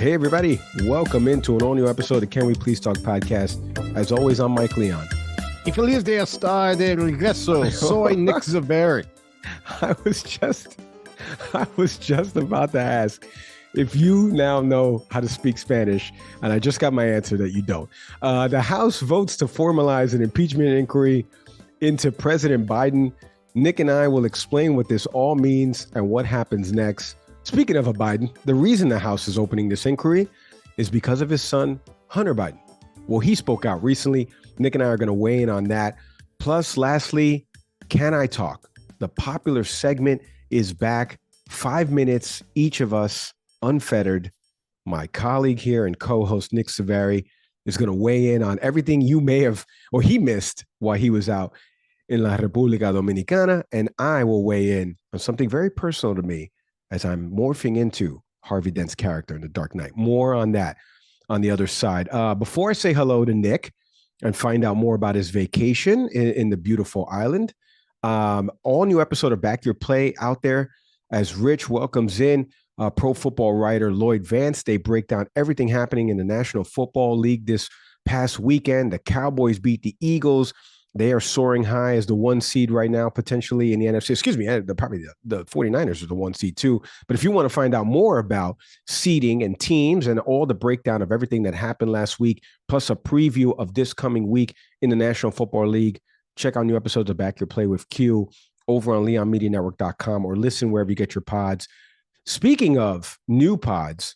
Hey, everybody. Welcome into an all-new episode of Can We Please Talk podcast. As always, I'm Mike Leon. Y feliz de estar de regreso. Soy Nick Zaveri. I was just about to ask if you now know how to speak Spanish, and I just got my answer that you don't. The House votes to formalize an impeachment inquiry into President Biden. Nick and I will explain what this all means and what happens next. Speaking of a Biden, the reason the House is opening this inquiry is because of his son, Hunter Biden. Well, he spoke out recently. Nick and I are going to weigh in on that. Plus, lastly, Can I Talk? The popular segment is back. 5 minutes, each of us, unfettered. My colleague here and co-host Nick Savary is going to weigh in on everything you may have, or he missed while he was out in La República Dominicana. And I will weigh in on something very personal to me as I'm morphing into Harvey Dent's character in The Dark Knight. More on that on the other side. Before I say hello to Nick and find out more about his vacation in the beautiful island, all new episode of Back Your Play out there as Rich welcomes in pro football writer Lloyd Vance. They break down everything happening in the National Football League this past weekend. The Cowboys beat the Eagles. They are soaring high as the 1 seed right now, potentially in the NFC. Excuse me, probably the 49ers are the 1 seed too. But if you want to find out more about seeding and teams and all the breakdown of everything that happened last week, plus a preview of this coming week in the National Football League, check out new episodes of Back Your Play with Q over on leonmedianetwork.com or listen wherever you get your pods. Speaking of new pods,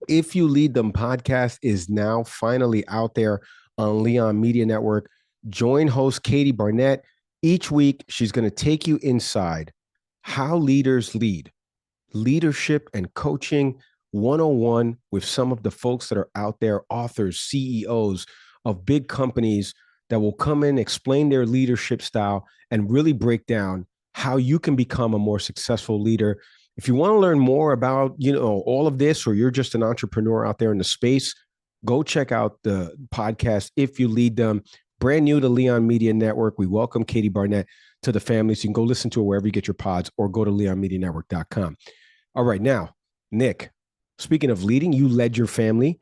If You Lead Them podcast is now finally out there on Leon Media Network. Join host Katie Barnett. Each week, she's going to take you inside how leaders lead, leadership and coaching 101 with some of the folks that are out there, authors, CEOs of big companies that will come in, explain their leadership style, and really break down how you can become a more successful leader. If you want to learn more about, all of this, or you're just an entrepreneur out there in the space, go check out the podcast, If You Lead Them. Brand new to Leon Media Network. We welcome Katie Barnett to the family. So you can go listen to it wherever you get your pods or go to leonmedianetwork.com. All right. Now, Nick, speaking of leading, you led your family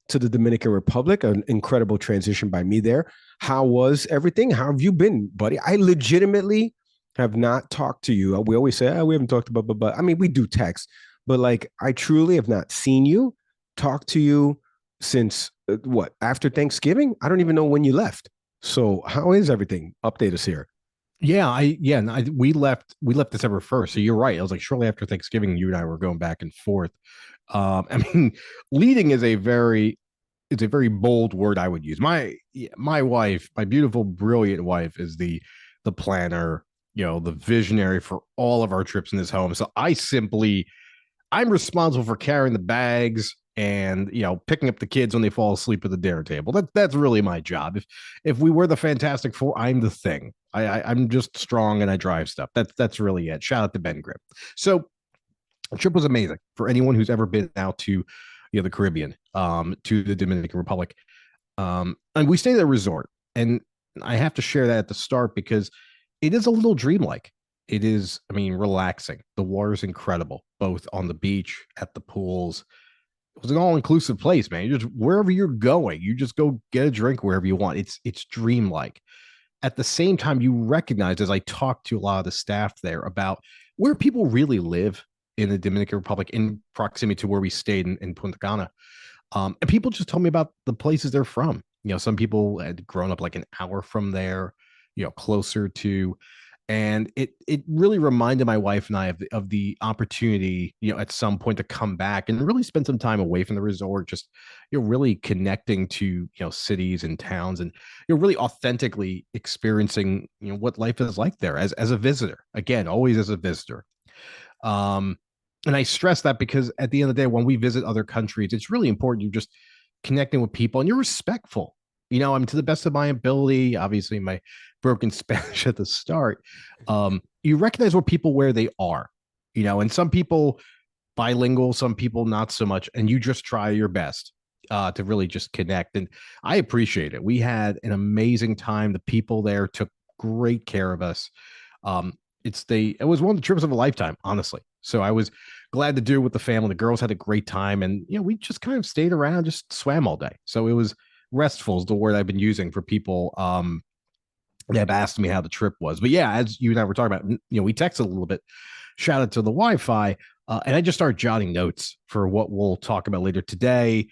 to the Dominican Republic, an incredible transition by me there. How was everything? How have you been, buddy? I legitimately have not talked to you. We always say, we haven't talked about, but I mean, we do text, but like, I truly have not seen you, talked to you since after Thanksgiving? I don't even know when you left. So how is everything? Update us here. We left December 1st. So you're right. It was like shortly after Thanksgiving, you and I were going back and forth. Leading is a very bold word I would use. My wife, my beautiful, brilliant wife, is the planner, the visionary for all of our trips in this home. So I'm responsible for carrying the bags and picking up the kids when they fall asleep at the dinner table. That's really my job. If we were the Fantastic Four, I'm the thing. I'm just strong and I drive stuff. That's really it. Shout out to Ben Grimm. So the trip was amazing for anyone who's ever been out to the Caribbean, to the Dominican Republic. And we stayed at a resort, and I have to share that at the start because it is a little dreamlike. It is, relaxing. The water's incredible, both on the beach, at the pools. It was an all-inclusive place, man. You just wherever you're going, you just go get a drink wherever you want. It's dreamlike. At the same time, you recognize, as I talked to a lot of the staff there, about where people really live in the Dominican Republic, in proximity to where we stayed in Punta Cana. And people just told me about the places they're from. Some people had grown up like an hour from there, closer to. And it really reminded my wife and I of the opportunity, at some point to come back and really spend some time away from the resort, just, really connecting to, cities and towns, and, really authentically experiencing, what life is like there as a visitor. Again, always as a visitor. And I stress that because at the end of the day, when we visit other countries, it's really important you're just connecting with people and you're respectful. To the best of my ability, obviously my broken Spanish at the start, you recognize where they are, and some people bilingual, some people not so much, and you just try your best to really just connect. And I appreciate it. We had an amazing time. The people there took great care of us. it was one of the trips of a lifetime, honestly. So I was glad to do it with the family. The girls had a great time, and we just kind of stayed around, just swam all day. So it was restful is the word I've been using for people that have asked me how the trip was. But yeah, as you and I were talking about, we texted a little bit. Shout out to the Wi-Fi, and I just started jotting notes for what we'll talk about later today.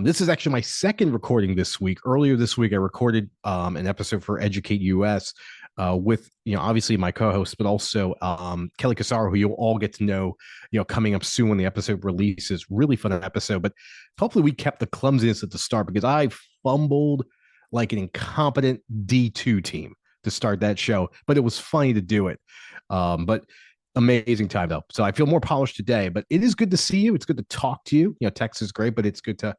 This is actually my second recording this week. Earlier this week, I recorded an episode for Educate US with, obviously my co-host, but also Kelly Casaro, who you'll all get to know, coming up soon when the episode releases. Really fun episode, but hopefully we kept the clumsiness at the start because I fumbled like an incompetent D2 team to start that show, but it was funny to do it. But amazing time though. So I feel more polished today, but it is good to see you. It's good to talk to you. Text is great, but it's good to,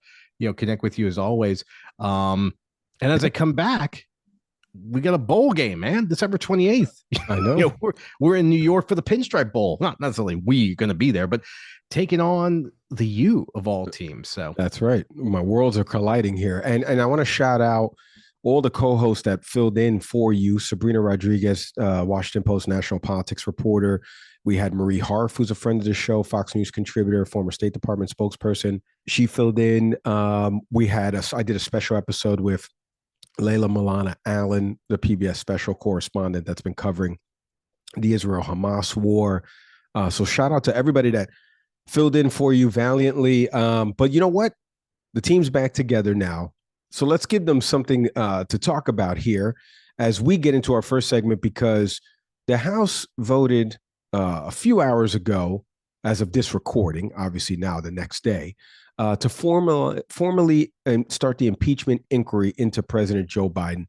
connect with you as always. And as I come back, we got a bowl game, man. December 28th. I know. We're in New York for the Pinstripe Bowl. Not necessarily we going to be there, but taking on the U of all teams. So that's right. My worlds are colliding here. And I want to shout out all the co-hosts that filled in for you. Sabrina Rodriguez, Washington Post national politics reporter. We had Marie Harf, who's a friend of the show, Fox News contributor, former State Department spokesperson. She filled in. I did a special episode with Layla Milana Allen, the PBS special correspondent that's been covering the Israel-Hamas war. So shout out to everybody that filled in for you valiantly. But you know what? The team's back together now. So let's give them something to talk about here as we get into our first segment, because the House voted a few hours ago, as of this recording, obviously now the next day, to formally start the impeachment inquiry into President Joe Biden.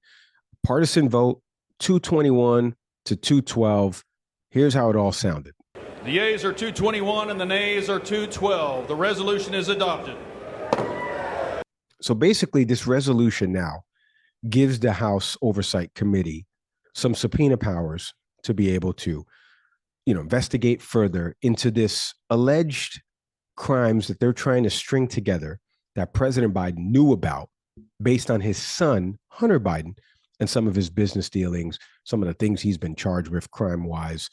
Partisan vote, 221 to 212. Here's how it all sounded. The yeas are 221 and the nays are 212. The resolution is adopted. So basically, this resolution now gives the House Oversight Committee some subpoena powers to be able to, investigate further into this alleged crimes that they're trying to string together that President Biden knew about based on his son, Hunter Biden, and some of his business dealings, some of the things he's been charged with crime-wise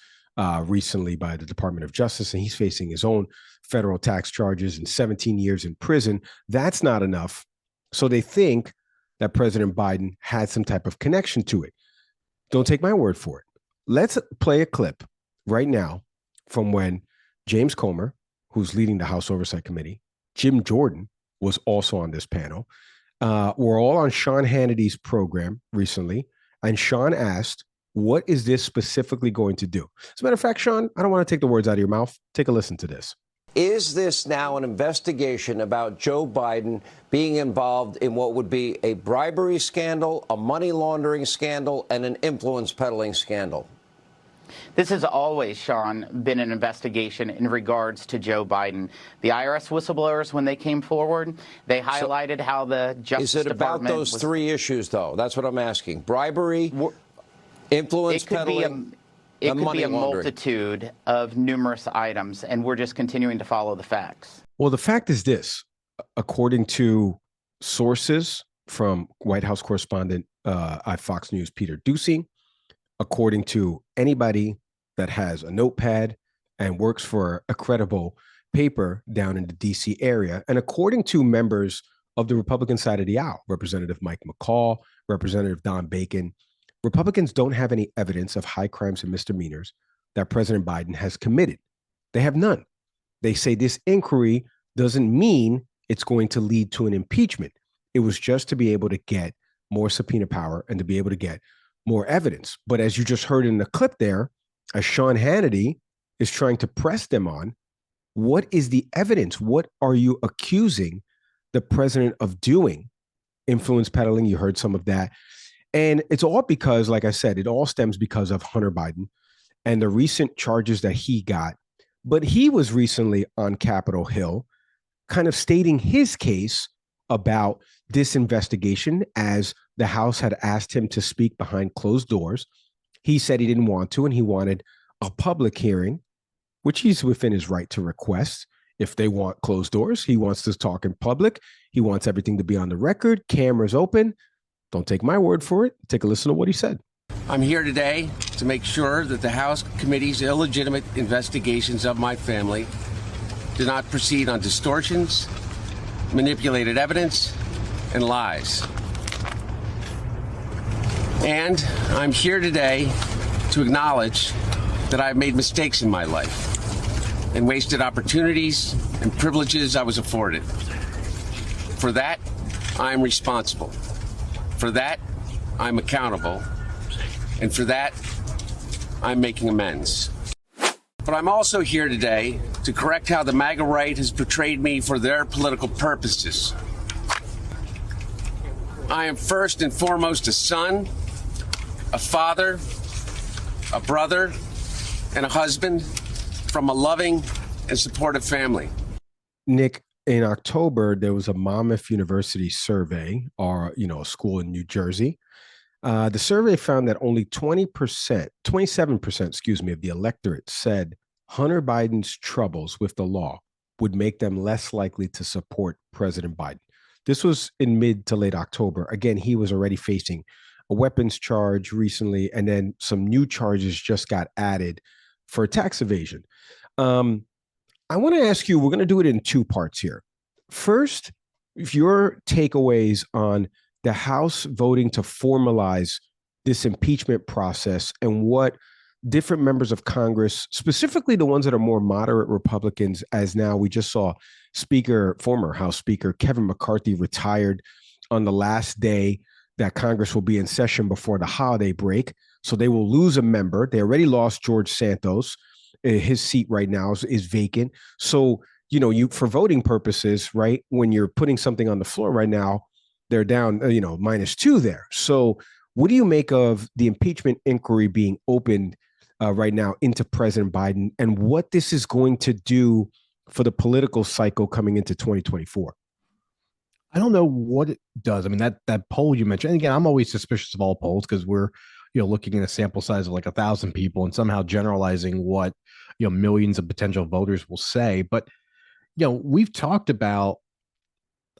recently by the Department of Justice, and he's facing his own federal tax charges and 17 years in prison. That's not enough. So they think that President Biden had some type of connection to it. Don't take my word for it. Let's play a clip right now from when James Comer, who's leading the House Oversight Committee, Jim Jordan was also on this panel. We're all on Sean Hannity's program recently, and Sean asked, what is this specifically going to do? As a matter of fact, Sean, I don't want to take the words out of your mouth. Take a listen to this. Is this now an investigation about Joe Biden being involved in what would be a bribery scandal, a money laundering scandal, and an influence peddling scandal? This has always, Sean, been an investigation in regards to Joe Biden. The IRS whistleblowers, when they came forward, they highlighted how the Justice Department... Is it about those three issues, though? That's what I'm asking. Bribery, influence peddling... It could be a multitude of numerous items, and we're just continuing to follow the facts. Well, the fact is this. According to sources from White House correspondent at Fox News, Peter Doocy, according to anybody that has a notepad and works for a credible paper down in the D.C. area, and according to members of the Republican side of the aisle, Representative Mike McCall, Representative Don Bacon, Republicans don't have any evidence of high crimes and misdemeanors that President Biden has committed. They have none. They say this inquiry doesn't mean it's going to lead to an impeachment. It was just to be able to get more subpoena power and to be able to get more evidence. But as you just heard in the clip there, as Sean Hannity is trying to press them on, what is the evidence? What are you accusing the president of doing? Influence peddling, you heard some of that. And it's all because, like I said, it all stems because of Hunter Biden and the recent charges that he got. But he was recently on Capitol Hill kind of stating his case about this investigation as the House had asked him to speak behind closed doors. He said he didn't want to, and he wanted a public hearing, which he's within his right to request. If they want closed doors, he wants to talk in public. He wants everything to be on the record, cameras open. Don't take my word for it. Take a listen to what he said. I'm here today to make sure that the House committee's illegitimate investigations of my family do not proceed on distortions, manipulated evidence, and lies. And I'm here today to acknowledge that I've made mistakes in my life and wasted opportunities and privileges I was afforded. For that, I'm responsible. For that, I'm accountable. And for that, I'm making amends. But I'm also here today to correct how the MAGA right has portrayed me for their political purposes. I am first and foremost a son, a father, a brother, and a husband from a loving and supportive family. Nick, in October, there was a Monmouth University survey, or a school in New Jersey. The survey found that only 27%, of the electorate said Hunter Biden's troubles with the law would make them less likely to support President Biden. This was in mid to late October. Again, he was already facing a weapons charge recently, and then some new charges just got added for tax evasion. I want to ask you, we're going to do it in two parts here. First, if your takeaways on the House voting to formalize this impeachment process and what different members of Congress, specifically the ones that are more moderate Republicans, as now we just saw former House Speaker Kevin McCarthy retired on the last day that Congress will be in session before the holiday break. So they will lose a member. They already lost George Santos. His seat right now is vacant. So, for voting purposes, right, when you're putting something on the floor right now, they're down, -2 there. So what do you make of the impeachment inquiry being opened right now into President Biden and what this is going to do for the political cycle coming into 2024? I don't know what it does. I mean, that poll you mentioned, and again, I'm always suspicious of all polls because we're, looking at a sample size of like 1,000 people and somehow generalizing what, millions of potential voters will say. But, we've talked about,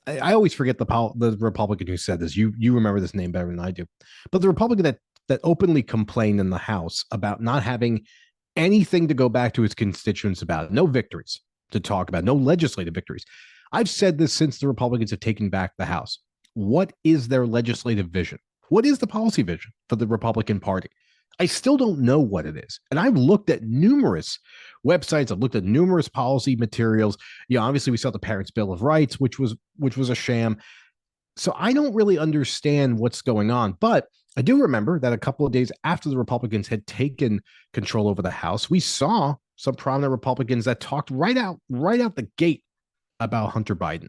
I always forget the Republican who said this. You remember this name better than I do. But the Republican that openly complained in the House about not having anything to go back to his constituents about, no victories to talk about, no legislative victories. I've said this since the Republicans have taken back the House. What is their legislative vision? What is the policy vision for the Republican Party? I still don't know what it is. And I've looked at numerous websites. I've looked at numerous policy materials. Obviously we saw the Parents' Bill of Rights, which was a sham. So I don't really understand what's going on. But I do remember that a couple of days after the Republicans had taken control over the House, we saw some prominent Republicans that talked right out the gate about Hunter Biden.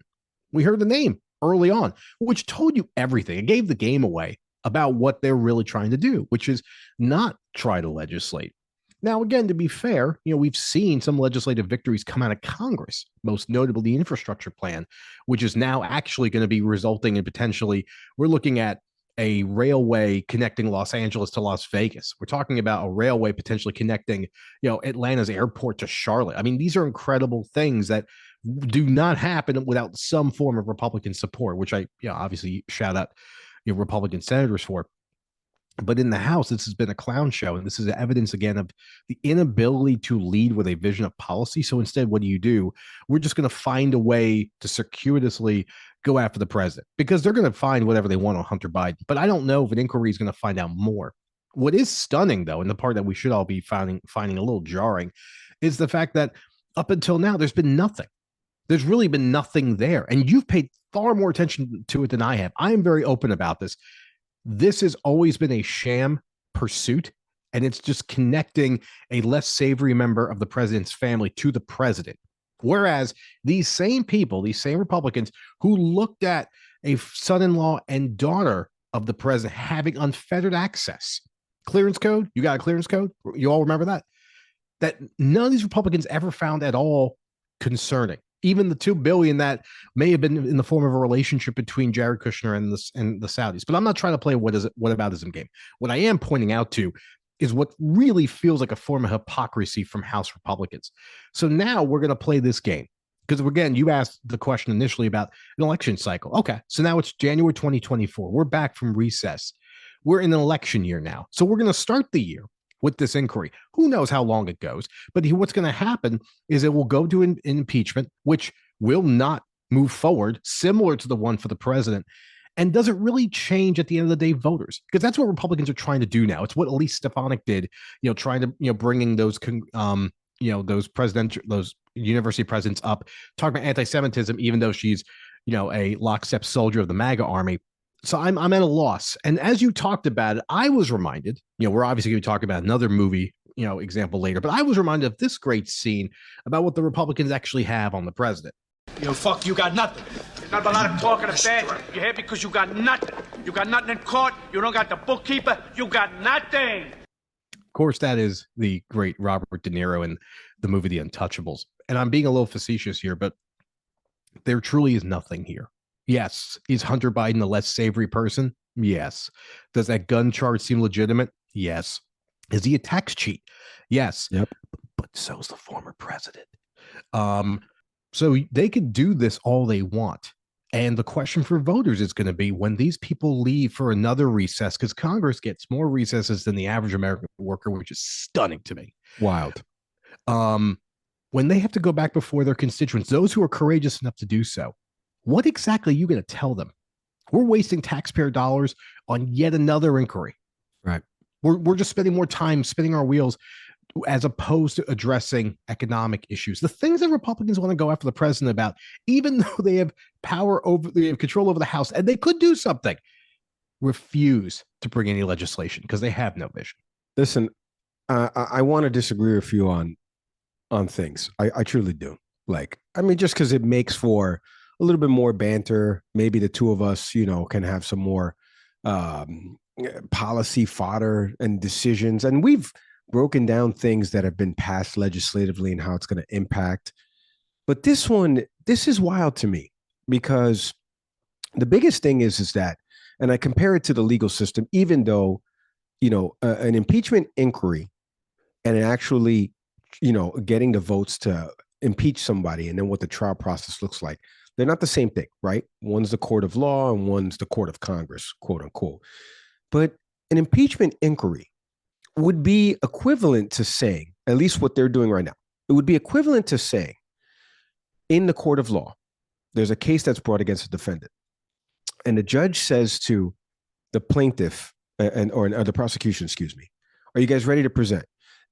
We heard the name early on, which told you everything. It gave the game away about what they're really trying to do, which is not try to legislate. Now, again, to be fair, we've seen some legislative victories come out of Congress, most notably the infrastructure plan, which is now actually going to be resulting in potentially, we're looking at a railway connecting Los Angeles to Las Vegas. We're talking about a railway potentially connecting, Atlanta's airport to Charlotte. I mean, these are incredible things that do not happen without some form of Republican support, which I obviously shout out Republican senators for. But in the House, this has been a clown show, and this is evidence again of the inability to lead with a vision of policy. So instead, what do? We're just going to find a way to circuitously go after the president because they're going to find whatever they want on Hunter Biden. But I don't know if an inquiry is going to find out more. What is stunning, though, and the part that we should all be finding a little jarring, is the fact that up until now, there's been nothing. There's really been nothing there. And you've paid far more attention to it than I have. I am very open about this. This has always been a sham pursuit, and it's just connecting a less savory member of the president's family to the president. Whereas these same people, these same Republicans who looked at a son-in-law and daughter of the president having unfettered access, clearance code, you got a clearance code? You all remember that none of these Republicans ever found at all concerning. Even the $2 billion that may have been in the form of a relationship between Jared Kushner and the Saudis. But I'm not trying to play whataboutism game. What I am pointing out to is what really feels like a form of hypocrisy from House Republicans. So now we're going to play this game. Because again, you asked the question initially about an election cycle. Okay, so now it's January 2024. We're back from recess. we're in an election year now. So we're going to start the year with this inquiry. Who knows how long it goes? But what's going to happen is it will go to an impeachment, which will not move forward, similar to the one for the president, and doesn't really change at the end of the day voters, because that's what Republicans are trying to do now. It's what Elise Stefanik did, trying to, bringing those, those university presidents up, talking about anti-Semitism, even though she's, a lockstep soldier of the MAGA army. So I'm at a loss. And as you talked about it, I was reminded, we're obviously going to be talking about another movie, example later, but I was reminded of this great scene about what the Republicans actually have on the president. Fuck, you got nothing. There's not a lot of talking about. You're here because you got nothing. You got nothing in court. You don't got the bookkeeper. You got nothing. Of course, that is the great Robert De Niro in the movie The Untouchables. And I'm being a little facetious here, but there truly is nothing here. Yes. Is Hunter Biden a less savory person? Yes. Does that gun charge seem legitimate? Yes. Is he a tax cheat? Yes. Yep. But so's the former president. So they could do this all they want. And the question for voters is going to be when these people leave for another recess, because Congress gets more recesses than the average American worker, which is stunning to me. Wild. When they have to go back before their constituents, those who are courageous enough to do so, what exactly are you going to tell them? We're wasting taxpayer dollars on yet another inquiry. Right. We're just spending more time spinning our wheels as opposed to addressing economic issues, the things that Republicans want to go after the president about, even though they have they have control over the House, and they could do something, refuse to bring any legislation because they have no vision. Listen, I want to disagree with you on things. I truly do. Just because it makes for a little bit more banter. Maybe the two of us, can have some more policy fodder and decisions. And we've broken down things that have been passed legislatively and how it's going to impact. But this is wild to me, because the biggest thing is that, and I compare it to the legal system, even though, an impeachment inquiry and actually, getting the votes to impeach somebody and then what the trial process looks like, they're not the same thing, right? One's the court of law and one's the court of Congress, quote unquote. But an impeachment inquiry would be equivalent to saying, at least what they're doing right now, it would be equivalent to saying in the court of law, there's a case that's brought against a defendant, and the judge says to the plaintiff or the prosecution, excuse me, are you guys ready to present?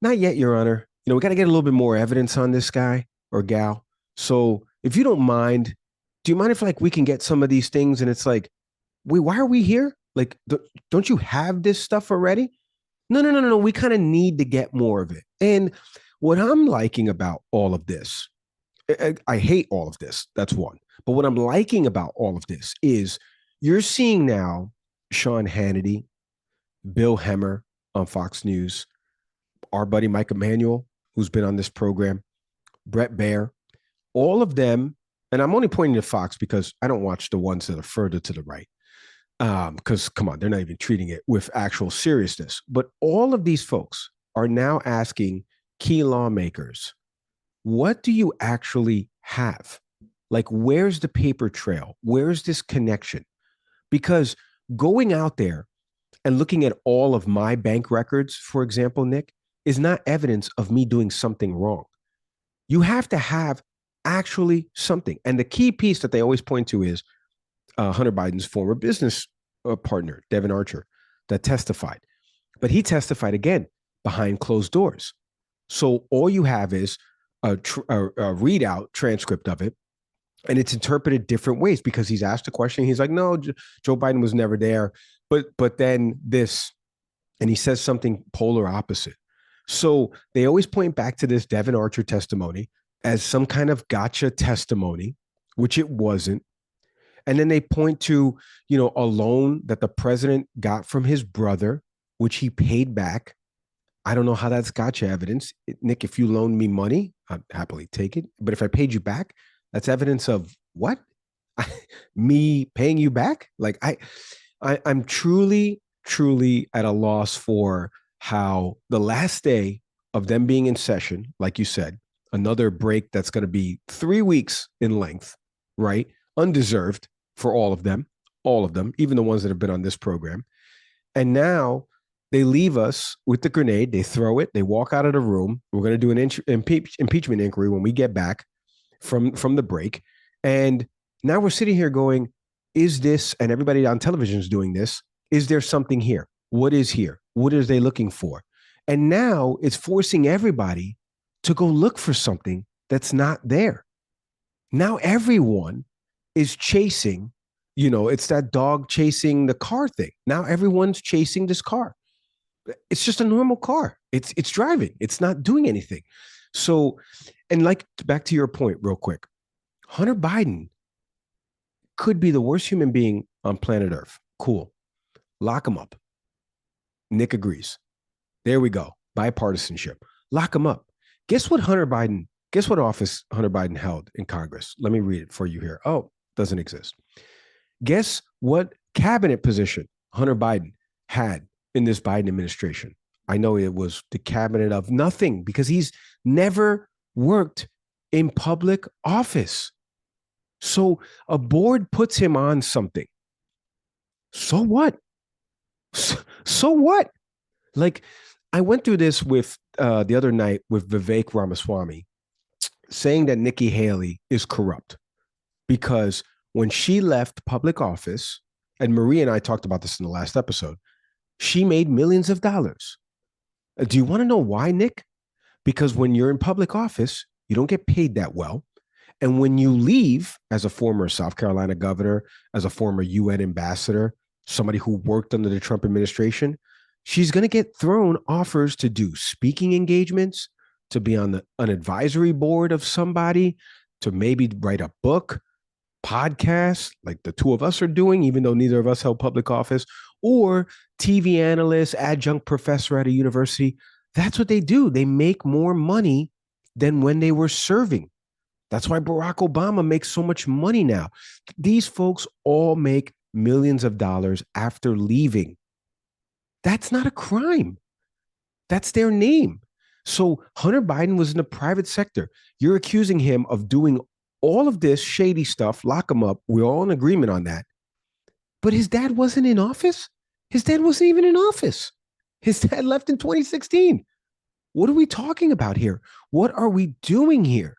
Not yet, Your Honor. We got to get a little bit more evidence on this guy or gal. So if you don't mind, do you mind if we can get some of these things? And it's like, wait, why are we here? Don't you have this stuff already? No. We kind of need to get more of it. And what I'm liking about all of this, I hate all of this. That's one. But what I'm liking about all of this is you're seeing now Sean Hannity, Bill Hemmer on Fox News, our buddy Mike Emanuel, who's been on this program, Brett Baer, all of them. And I'm only pointing to Fox because I don't watch the ones that are further to the right. Because come on, they're not even treating it with actual seriousness. But all of these folks are now asking key lawmakers, what do you actually have? Where's the paper trail? Where's this connection? Because going out there and looking at all of my bank records, for example, Nick, is not evidence of me doing something wrong. You have to have actually something. And the key piece that they always point to is Hunter Biden's former business partner, Devin Archer, that testified. But he testified again behind closed doors. So all you have is a readout transcript of it, and it's interpreted different ways because he's asked a question. He's like, no, Joe Biden was never there. But then this, and he says something polar opposite. So they always point back to this Devin Archer testimony as some kind of gotcha testimony, which it wasn't. And then they point to, a loan that the president got from his brother, which he paid back. I don't know how that's gotcha evidence. Nick, if you loan me money, I'd happily take it. But if I paid you back, that's evidence of what? Me paying you back? I'm truly at a loss for how the last day of them being in session, like you said, another break that's going to be 3 weeks in length, right? Undeserved for all of them, even the ones that have been on this program. And now they leave us with the grenade. They throw it. They walk out of the room. We're going to do an impeachment inquiry when we get back from the break. And now we're sitting here going, is this, and everybody on television is doing this, is there something here? What is here? What are they looking for? And now it's forcing everybody to go look for something that's not there. Now everyone is chasing, it's that dog chasing the car thing. Now everyone's chasing this car. It's just a normal car. It's driving. It's not doing anything. So, and like, back to your point real quick, Hunter Biden could be the worst human being on planet Earth. Cool. Lock him up. Nick agrees. There we go. Bipartisanship. Lock him up. Guess what office Hunter Biden held in Congress? Let me read it for you here. Oh, doesn't exist. Guess what cabinet position Hunter Biden had in this Biden administration? I know it was the cabinet of nothing because he's never worked in public office. So a board puts him on something. So what? So what? Like, I went through this with the other night with Vivek Ramaswamy saying that Nikki Haley is corrupt because when she left public office, and Marie and I talked about this in the last episode, she made millions of dollars. Do you want to know why, Nick? Because when you're in public office, you don't get paid that well. And when you leave as a former South Carolina governor, as a former UN ambassador, somebody who worked under the Trump administration, she's going to get thrown offers to do speaking engagements, to be on an advisory board of somebody, to maybe write a book, podcast, like the two of us are doing, even though neither of us held public office, or TV analyst, adjunct professor at a university. That's what they do. They make more money than when they were serving. That's why Barack Obama makes so much money now. These folks all make millions of dollars after leaving. That's not a crime. That's their name. So Hunter Biden was in the private sector. You're accusing him of doing all of this shady stuff. Lock him up. We're all in agreement on that. But his dad wasn't in office. His dad wasn't even in office. His dad left in 2016. What are we talking about here? What are we doing here?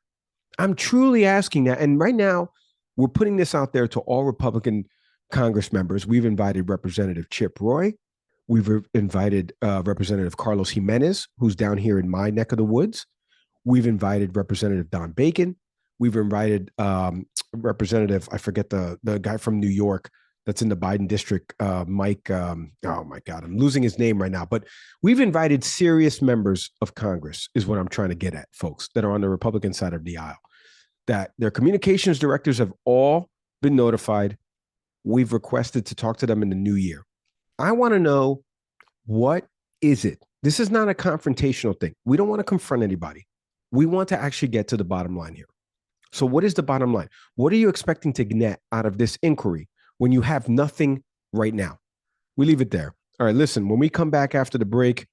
I'm truly asking that. And right now, we're putting this out there to all Republican Congress members. We've invited Representative Chip Roy. We've invited Representative Carlos Jimenez, who's down here in my neck of the woods. We've invited Representative Don Bacon. We've invited Representative, I forget the guy from New York that's in the Biden district, Mike. Oh my God, I'm losing his name right now. But we've invited serious members of Congress, is what I'm trying to get at, folks, that are on the Republican side of the aisle, that their communications directors have all been notified. We've requested to talk to them in the new year. I want to know, what is it? This is not a confrontational thing. We don't want to confront anybody. We want to actually get to the bottom line here. So what is the bottom line? What are you expecting to net out of this inquiry when you have nothing right now? We leave it there. All right, listen, when we come back after the break,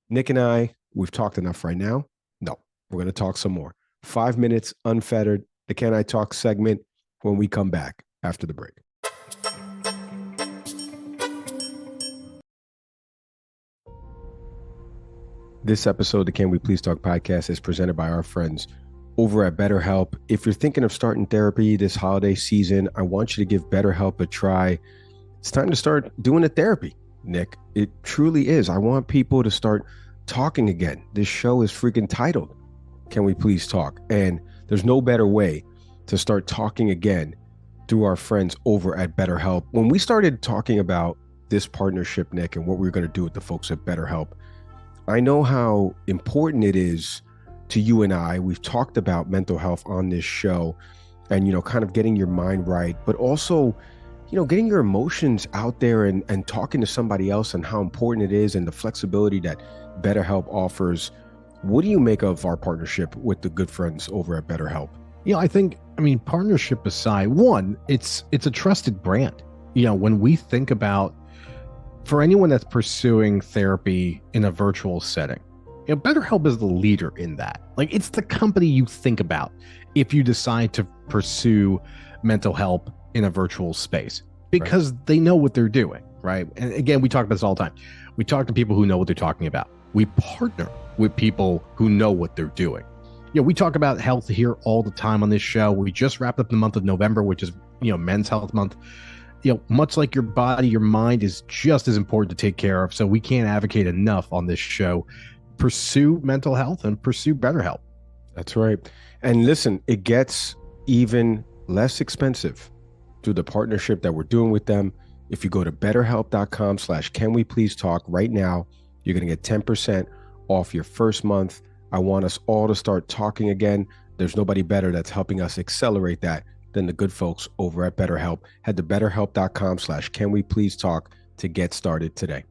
Nick and I, we've talked enough right now. No, we're going to talk some more. 5 minutes unfettered, the Can I Talk segment when we come back after the break. This episode of the Can We Please Talk podcast is presented by our friends over at BetterHelp. If you're thinking of starting therapy this holiday season, I want you to give BetterHelp a try. It's time to start doing the therapy, Nick. It truly is. I want people to start talking again. This show is freaking titled, Can We Please Talk? And there's no better way to start talking again through our friends over at BetterHelp. When we started talking about this partnership, Nick, and what we were going to do with the folks at BetterHelp, I know how important it is to you and I. We've talked about mental health on this show and, kind of getting your mind right, but also, getting your emotions out there and talking to somebody else and how important it is and the flexibility that BetterHelp offers. What do you make of our partnership with the good friends over at BetterHelp? I mean, partnership aside, one, it's a trusted brand. When we think about, for anyone that's pursuing therapy in a virtual setting, BetterHelp is the leader in that. Like, it's the company you think about if you decide to pursue mental health in a virtual space, because they know what they're doing. right? And again, we talk about this all the time. We talk to people who know what they're talking about. We partner with people who know what they're doing. We talk about health here all the time on this show. We just wrapped up the month of November, which is, Men's Health Month. Much like your body, your mind is just as important to take care of. So we can't advocate enough on this show. Pursue mental health and pursue better health. That's right. And listen, it gets even less expensive through the partnership that we're doing with them. If you go to betterhelp.com/canwepleasetalk right now, you're going to get 10% off your first month. I want us all to start talking again. There's nobody better that's helping us accelerate that than the good folks over at BetterHelp. Head to betterhelp.com/canwepleasetalk to get started today.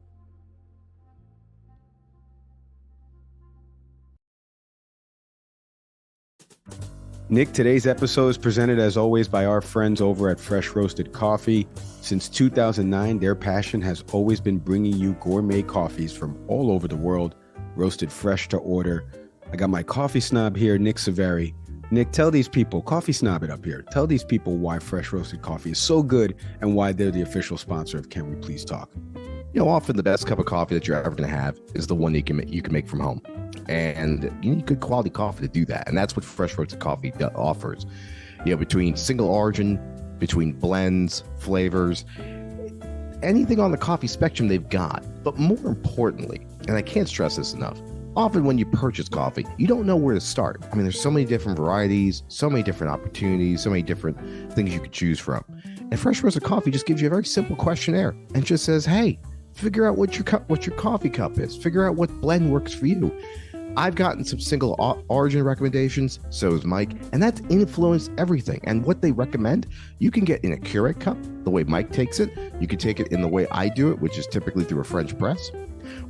Nick, today's episode is presented as always by our friends over at Fresh Roasted Coffee. Since 2009, their passion has always been bringing you gourmet coffees from all over the world, roasted fresh to order. I got my coffee snob here, Nick Saveri. Nick, tell these people, coffee snob it up here. Tell these people why Fresh Roasted Coffee is so good and why they're the official sponsor of Can We Please Talk. Often the best cup of coffee that you're ever going to have is the one you can make from home. And you need good quality coffee to do that. And that's what Fresh Roasted Coffee offers. Between single origin, between blends, flavors, anything on the coffee spectrum they've got. But more importantly, and I can't stress this enough, often when you purchase coffee, you don't know where to start. I mean, there's so many different varieties, so many different opportunities, so many different things you could choose from. And Fresh Roasted Coffee just gives you a very simple questionnaire and just says, hey, figure out what your coffee cup is. Figure out what blend works for you. I've gotten some single origin recommendations, so has Mike, and that's influenced everything. And what they recommend, you can get in a Keurig cup, the way Mike takes it. You can take it in the way I do it, which is typically through a French press,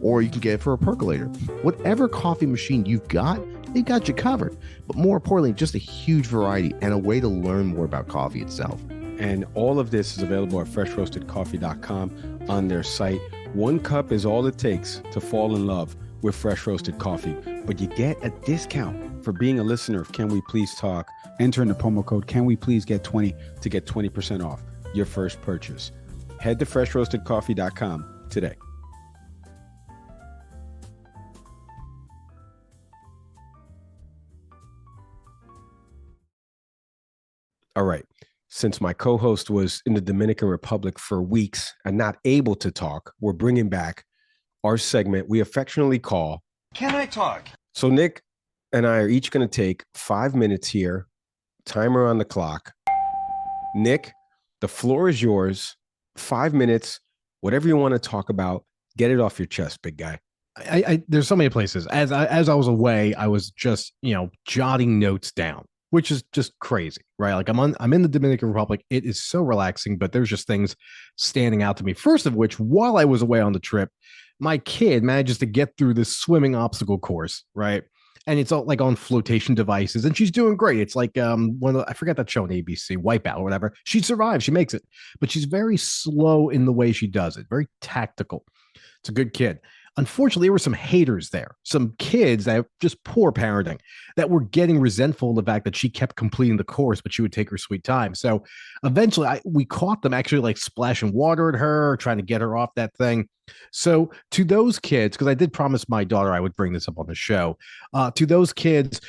or you can get it for a percolator. Whatever coffee machine you've got, they've got you covered. But more importantly, just a huge variety and a way to learn more about coffee itself. And all of this is available at freshroastedcoffee.com on their site. 1 cup is all it takes to fall in love with Fresh Roasted Coffee, but you get a discount for being a listener of Can We Please Talk. Enter in the promo code Can We Please Get 20 to get 20% off your first purchase. Head to freshroastedcoffee.com today. All right. Since my co-host was in the Dominican Republic for weeks and not able to talk, we're bringing back our segment we affectionately call Can I Talk? So Nick and I are each going to take 5 minutes here, timer on the clock. Nick, the floor is yours. 5 minutes, whatever you want to talk about, get it off your chest, big guy. There's so many places. As I was away, I was just, jotting notes down, which is just crazy, right? Like I'm in the Dominican Republic. It is so relaxing, but there's just things standing out to me. First of which, while I was away on the trip, my kid manages to get through this swimming obstacle course, right? And it's all like on flotation devices, and she's doing great. It's like I forget that show on ABC, Wipeout or whatever. She survives, she makes it, but she's very slow in the way she does it, very tactical. It's a good kid. Unfortunately, there were some haters there, some kids that have just poor parenting that were getting resentful of the fact that she kept completing the course, but she would take her sweet time. So eventually we caught them actually like splashing water at her, trying to get her off that thing. So to those kids, because I did promise my daughter I would bring this up on the show, to those kids,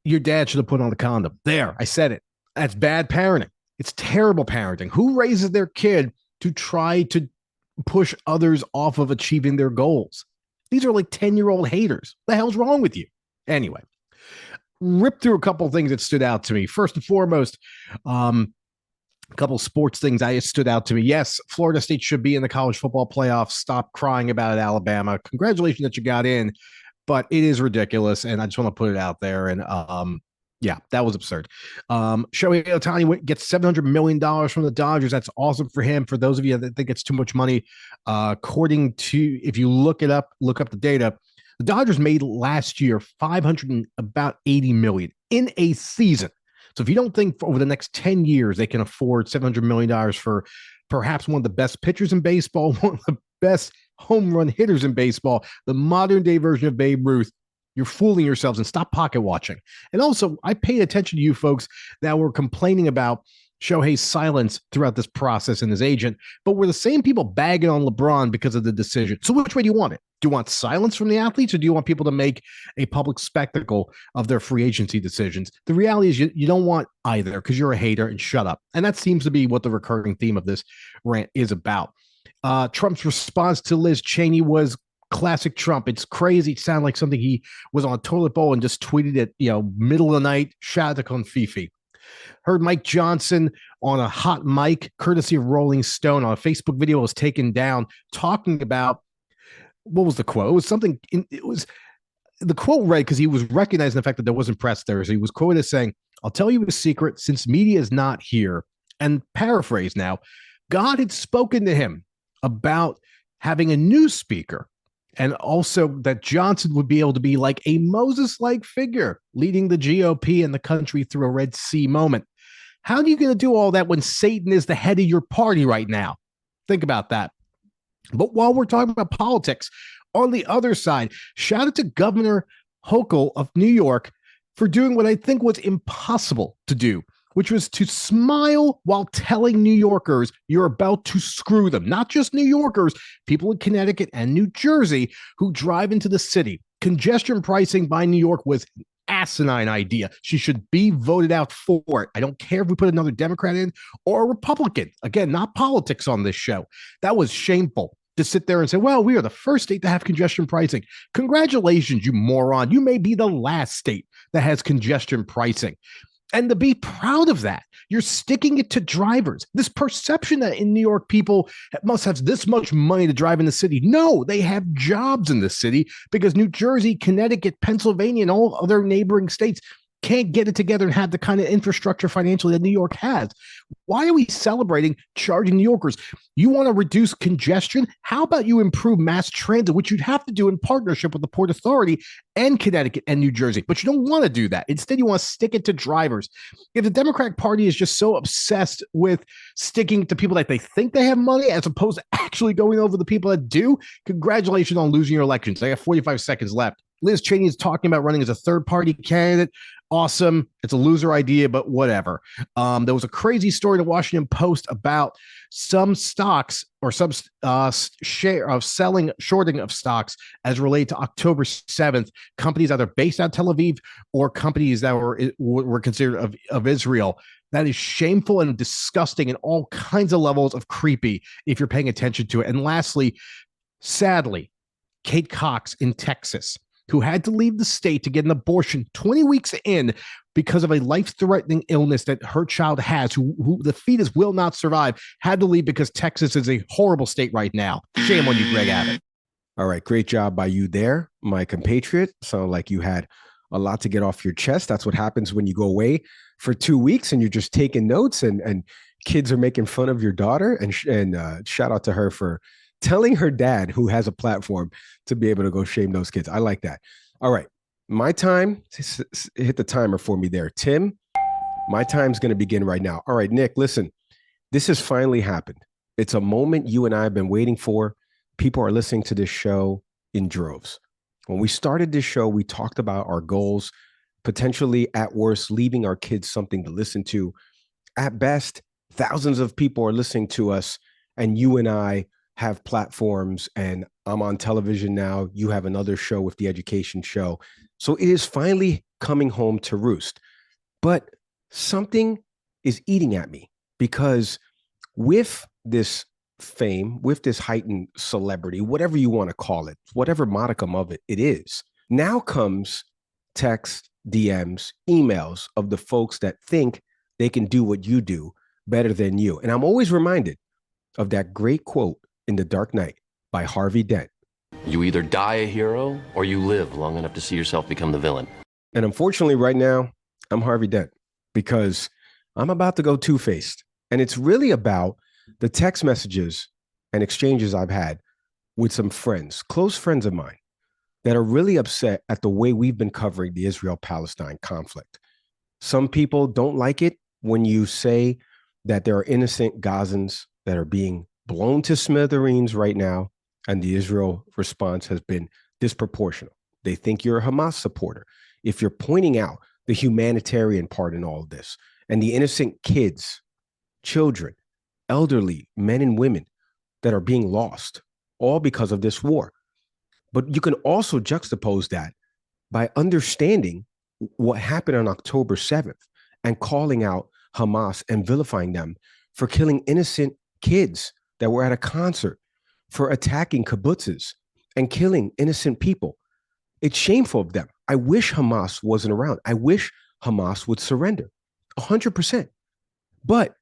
your dad should have put on the condom. There, I said it. That's bad parenting. It's terrible parenting. Who raises their kid to try to push others off of achieving their goals? These are like 10-year-old haters. What the hell's wrong with you? Anyway, rip through a couple of things that stood out to me. First and foremost, a couple of sports things that stood out to me. Yes, Florida State should be in the college football playoffs. Stop crying about it, Alabama. Congratulations that you got in, but it is ridiculous, and I just want to put it out there. And yeah, that was absurd. Shohei Ohtani gets $700 million from the Dodgers. That's awesome for him. For those of you that think it's too much money, according to, if you look up the data, the Dodgers made last year $580 million in a season. So if you don't think over the next 10 years they can afford $700 million for perhaps one of the best pitchers in baseball, one of the best home run hitters in baseball, the modern day version of Babe Ruth, you're fooling yourselves, and stop pocket watching. And also, I paid attention to you folks that were complaining about Shohei's silence throughout this process and his agent, but we're the same people bagging on LeBron because of the decision. So which way do you want it? Do you want silence from the athletes, or do you want people to make a public spectacle of their free agency decisions? The reality is you don't want either, because you're a hater, and shut up. And that seems to be what the recurring theme of this rant is about. Trump's response to Liz Cheney was classic Trump. It's crazy. It sounded like something he was on a toilet bowl and just tweeted it, middle of the night. Shout out to Confifi. Heard Mike Johnson on a hot mic, courtesy of Rolling Stone, on a Facebook video was taken down, talking about, what was the quote? It was something, the quote read, because he was recognizing the fact that there wasn't press there. So he was quoted as saying, "I'll tell you a secret, since media is not here," and paraphrase now, God had spoken to him about having a new speaker, and also that Johnson would be able to be like a Moses-like figure leading the GOP and the country through a Red Sea moment. How are you going to do all that when Satan is the head of your party right now? Think about that. But while we're talking about politics, on the other side, shout out to Governor Hochul of New York for doing what I think was impossible to do, which was to smile while telling New Yorkers you're about to screw them. Not just New Yorkers, people in Connecticut and New Jersey who drive into the city. Congestion pricing by New York was an asinine idea. She should be voted out for it. I don't care if we put another Democrat in or a Republican. Again, not politics on this show. That was shameful to sit there and say, well, we are the first state to have congestion pricing. Congratulations, you moron. You may be the last state that has congestion pricing. And to be proud of that, you're sticking it to drivers. This perception that in New York people must have this much money to drive in the city. No, they have jobs in the city because New Jersey, Connecticut, Pennsylvania, and all other neighboring states can't get it together and have the kind of infrastructure financially that New York has. Why are we celebrating charging New Yorkers? You want to reduce congestion? How about you improve mass transit, which you'd have to do in partnership with the Port Authority and Connecticut and New Jersey, but you don't want to do that. Instead, you want to stick it to drivers. If the Democratic Party is just so obsessed with sticking to people that they think they have money as opposed to actually going over the people that do, congratulations on losing your elections. I have 45 seconds left. Liz Cheney is talking about running as a third-party candidate. Awesome. It's a loser idea, but whatever. There was a crazy story in the Washington Post about some stocks or some shorting of stocks as related to October 7th. Companies either based out of Tel Aviv or companies that were considered of Israel. That is shameful and disgusting and all kinds of levels of creepy if you're paying attention to it. And lastly, sadly, Kate Cox in Texas, who had to leave the state to get an abortion 20 weeks in because of a life-threatening illness that her child has, who the fetus will not survive, had to leave because Texas is a horrible state right now. Shame on you, Greg Abbott. All right, great job by you there, my compatriot. Sound like you had a lot to get off your chest. That's what happens when you go away for 2 weeks and you're just taking notes and kids are making fun of your daughter. And shout out to her for telling her dad, who has a platform, to be able to go shame those kids. I like that. All right. My time, hit the timer for me there. Tim, my time's going to begin right now. All right, Nick, listen, this has finally happened. It's a moment you and I have been waiting for. People are listening to this show in droves. When we started this show, we talked about our goals, potentially at worst, leaving our kids something to listen to. At best, thousands of people are listening to us, and you and I have platforms, and I'm on television now. You have another show with the education show. So it is finally coming home to roost. But something is eating at me, because with this fame, with this heightened celebrity, whatever you want to call it, whatever modicum of it is, now comes text, DMs, emails of the folks that think they can do what you do better than you. And I'm always reminded of that great quote in The Dark Knight by Harvey Dent. You either die a hero or you live long enough to see yourself become the villain. And unfortunately, right now, I'm Harvey Dent, because I'm about to go two-faced. And it's really about the text messages and exchanges I've had with some friends, close friends of mine, that are really upset at the way we've been covering the Israel-Palestine conflict. Some people don't like it when you say that there are innocent Gazans that are being blown to smithereens right now, and the Israel response has been disproportionate. They think you're a Hamas supporter if you're pointing out the humanitarian part in all of this and the innocent kids children, elderly, men and women that are being lost, all because of this war. But you can also juxtapose that by understanding what happened on October 7th and calling out Hamas and vilifying them for killing innocent kids that were at a concert, for attacking kibbutzes and killing innocent people. It's shameful of them. I wish Hamas wasn't around. I wish Hamas would surrender 100%. But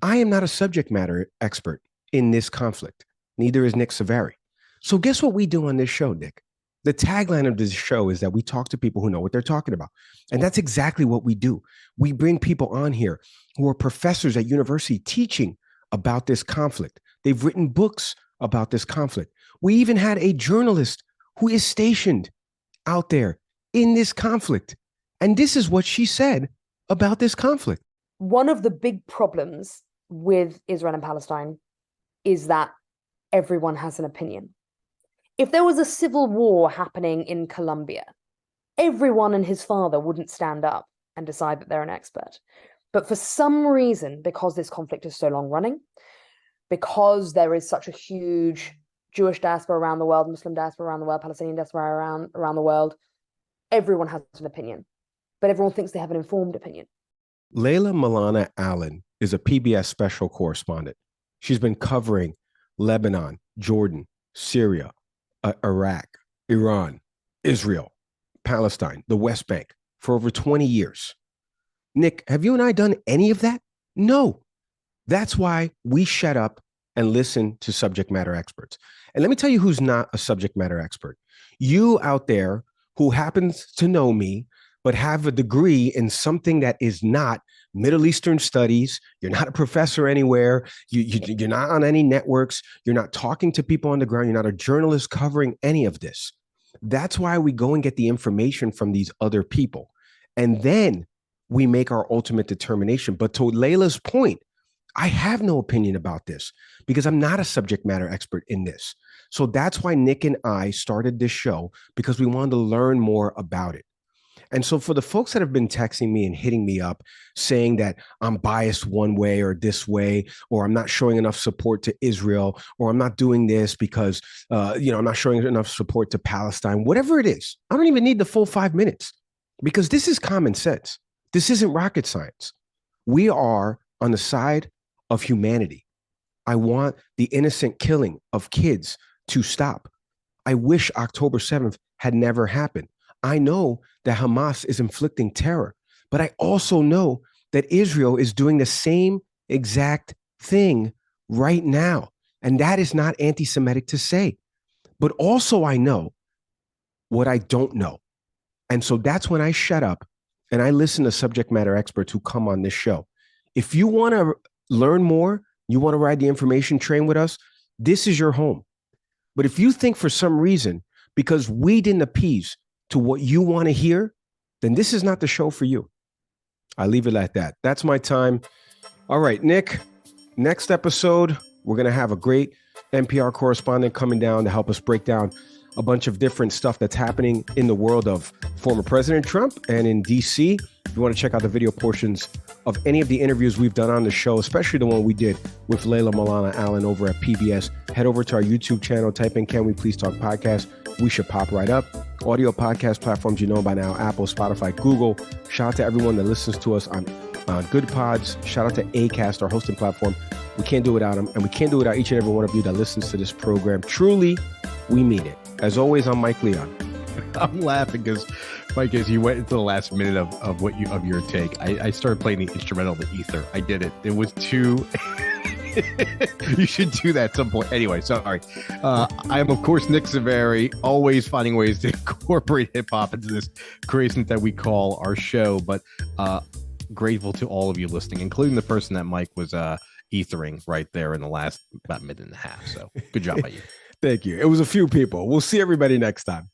I am not a subject matter expert in this conflict. Neither is Nick Savary. So guess what we do on this show, Nick? The tagline of this show is that we talk to people who know what they're talking about. And that's exactly what we do. We bring people on here who are professors at university teaching about this conflict. They've written books about this conflict. We even had a journalist who is stationed out there in this conflict. And this is what she said about this conflict. One of the big problems with Israel and Palestine is that everyone has an opinion. If there was a civil war happening in Colombia, everyone and his father wouldn't stand up and decide that they're an expert. But for some reason, because this conflict is so long running, because there is such a huge Jewish diaspora around the world, Muslim diaspora around the world, Palestinian diaspora around the world, everyone has an opinion, but everyone thinks they have an informed opinion. Layla Milana Allen is a PBS special correspondent. She's been covering Lebanon, Jordan, Syria, Iraq, Iran, Israel, Palestine, the West Bank for over 20 years. Nick, have you and I done any of that? No. That's why we shut up and listen to subject matter experts. And let me tell you who's not a subject matter expert. You out there who happens to know me, but have a degree in something that is not Middle Eastern studies. You're not a professor anywhere. You're not on any networks. You're not talking to people on the ground. You're not a journalist covering any of this. That's why we go and get the information from these other people. And then we make our ultimate determination. But to Layla's point, I have no opinion about this because I'm not a subject matter expert in this. So that's why Nick and I started this show, because we wanted to learn more about it. And so for the folks that have been texting me and hitting me up saying that I'm biased one way or this way, or I'm not showing enough support to Israel, or I'm not doing this because, I'm not showing enough support to Palestine, whatever it is, I don't even need the full 5 minutes because this is common sense. This isn't rocket science. We are on the side of humanity. I want the innocent killing of kids to stop. I wish October 7th had never happened. I know that Hamas is inflicting terror, but I also know that Israel is doing the same exact thing right now. And that is not anti-Semitic to say. But also I know what I don't know. And so that's when I shut up and I listen to subject matter experts who come on this show. If you want to learn more, you want to ride the information train with us, this is your home. But if you think for some reason, because we didn't appease to what you want to hear, then this is not the show for you. I leave it at that. That's my time. All right, Nick, next episode, we're going to have a great NPR correspondent coming down to help us break down a bunch of different stuff that's happening in the world of former President Trump and in DC. If you want to check out the video portions of any of the interviews we've done on the show, especially the one we did with Layla Milana Allen over at PBS, head over to our YouTube channel, type in Can We Please Talk Podcast. We should pop right up. Audio podcast platforms, you know by now, Apple, Spotify, Google. Shout out to everyone that listens to us on Good Pods. Shout out to Acast, our hosting platform. We can't do without them, and we can't do without each and every one of you that listens to this program. Truly, we mean it. As always, I'm Mike Leon. I'm laughing because, Mike, as you went into the last minute of your take, I started playing the instrumental, the ether. I did it. It was too... You should do that at some point. Anyway, sorry. I am, of course, Nick Savary, always finding ways to incorporate hip-hop into this craziness that we call our show, but grateful to all of you listening, including the person that Mike was ethering right there in the last about minute and a half. So good job by you. Thank you. It was a few people. We'll see everybody next time.